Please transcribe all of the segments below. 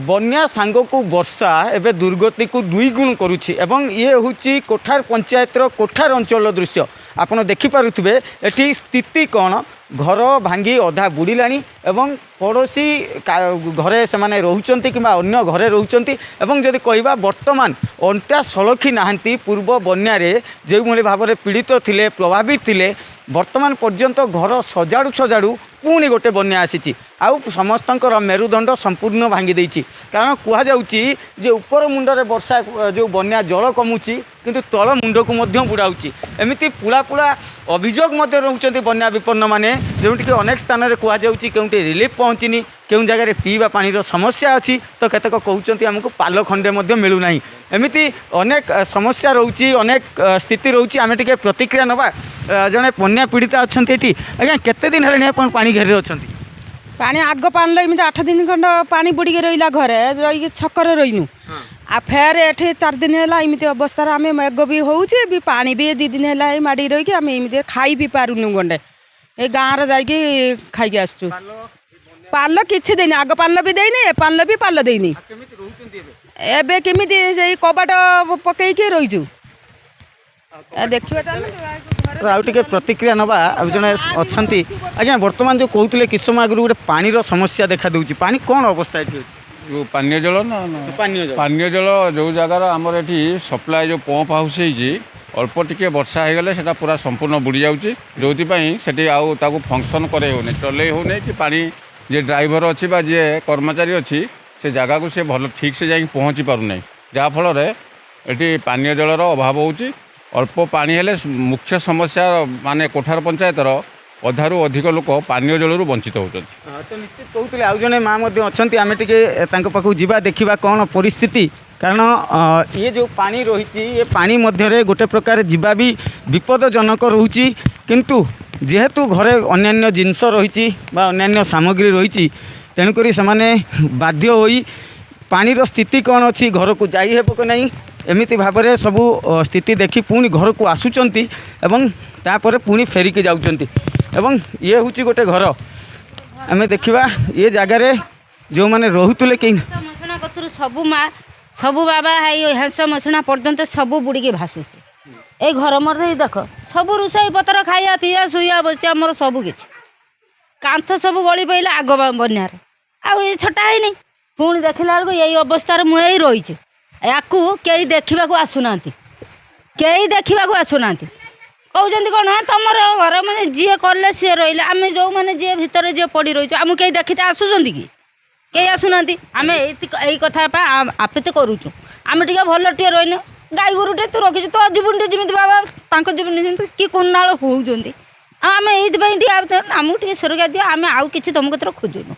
बन्या सांगकु वर्षा एवं दुर्गति को दुई गुण करुच्ची एवं ये हूँ कोठार पंचायतर कोठार अंचल दृश्य आपड़ देखिपे एटी स्थिति कौन घर भांगी अधा बुड़िला एवं पड़ोशी घरे से रोचंती कि अन्य घरे रोचंती एवं जदि कहवा वर्तमान अंटा सलखी नहांती पूर्व बन्यारे जो भाव में पीड़ित थिले प्रभावित थिले वर्तमान पर्यंत घर सजाड़ू सजाड़ू पुणी गोटे बन्या आसी आउ समस्तंकर मेरुदंड संपूर्ण भांगी देछि कारण कहुचे ऊपर मुंडरे वर्षा जो बन्या जल कमुची किंतु तल मुंड को बुड़ाऊँच एमती पुला पुला अभियोग रोचंती बन्या विपन्न माने जोटि अनेक स्थान में कहुचे के रिलीफ पहुँचनी केउं जगह पीवा पानी समस्या अच्छी तो केतक कहते आमको पाल खंडे मिलूना एमती अनेक समस्या रोची अनेक स्थिति रोची आम टे प्रतिक्रिया नवा जड़े बन्या पीड़िता अच्छा ये आज्ञा केते दिन है पानी घेर अच्छा पानी आग पानी एमती 8 दिन खंड पानी बुड़ी रहा घरे रही छकर रहीनु आ फेर एठे 4 दिन है एमती अवस्था आम मेघ भी होचे भी पानी भी 2 दिन है माड़ी रही आम एमती खाई भी पारुनु गंडे ए गाँव जाकि खाई आसचु पाल किसी देनी आग पाल भी देनी ए पाल भी पाल देनी एबे केमिति से कबाट पकईके रहीचु देखिए आउ टे प्रतिक्रिया नवा जड़े अच्छा आज्ञा बर्तमान जो कहते कि समय आगु गोटे पानी समस्या देखा दूसरी पानी कौन अवस्था ये जो पानीय जल ना पानीय जल जो जगार आमर ये सप्लाय जो पंप हाउस अल्प टिके वर्षा हो गले सेटा पूरा संपूर्ण बुड़ी जाऊँगी जो आउ फंक्शन करे होने चले होने कि पानी जे ड्राइवर अच्छी जे कर्मचारी अच्छी से जगह को सी भल ठीक से जाकि पहुँची पारना जहाँफल ये पानीय जलर अभाव होची अल्प पानी हेले मुख्य समस्या माने कोठार पंचायतर अधारू अधिक लोक पानीय जलू वंचित होती तो निश्चित कहते आउ जड़े माँ अच्छा आम टे पाखक जा देखा कौन परिस्थिति कारण ये जो पानी रही ये पानी मध्य गोटे प्रकार जीवा भी विपदजनक रोची किंतु जेहेतु घरे अन्यान्य जिनस रही अन्यान्य सामग्री रही तेणुक बाध्य होई पानीर स्थिति कौन अच्छी घर को जाई हेब कि नहीं एमिति भाव में सबू स्थिति देखी पुणी घर को आसुचंती एवं तापर पुणी फेरिकी जाउचंती एवं ये हूँ गोटे घर आम देखा ये जगार जो मैंने रोहुले कहीं मसणा कतुर सबू माँ सबू बाबा हेंस मसणा पर्यंत सबू बुड़ी भासुचे ए घर मोर देख सबू रोषई पतर खाया पीया शुआ बसिया मोर सबू किछि कांथ सबू गली पड़ा आग बन्यार आउ ये छटा है पुणी देखला बेलू यही अवस्था मुझे रही याकू कई देखा आसुना कई देखा आसुना कहते कौन तुम घर मैंने जी कले सी रही आम जो मैंने जी भितर जी पड़ी रही आम कई देखते आसुँच कि कई आसुना आम यही कथा आपत्ति करुचु आम टे भल टे रही गाई गोरुटे तू रखी तो जीवन जमी बाबा जीवन कि कुनाल होती आम ये आमको टे सुरक्षा दियो आम आउ कि तुम कतर खोजुनु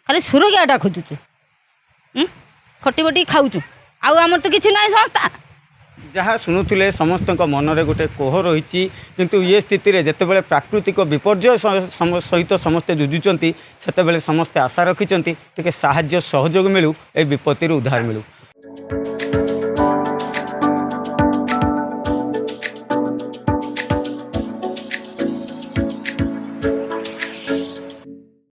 खाली सुरक्षाटा खोजुचु खटी बटी खाऊचु आउ आमर तो किसी ना संस्था जहाँ शुणुले समस्त मनरे गोटे कोह रही किंतु ये स्थिति रे जितेबाला प्राकृतिक विपर्यय सहित समस्ते जुझुंट से समस्ते आशा रखिंट टे साहाय्य सहयोग मिलू ए विपत्ति उद्धार मिलू।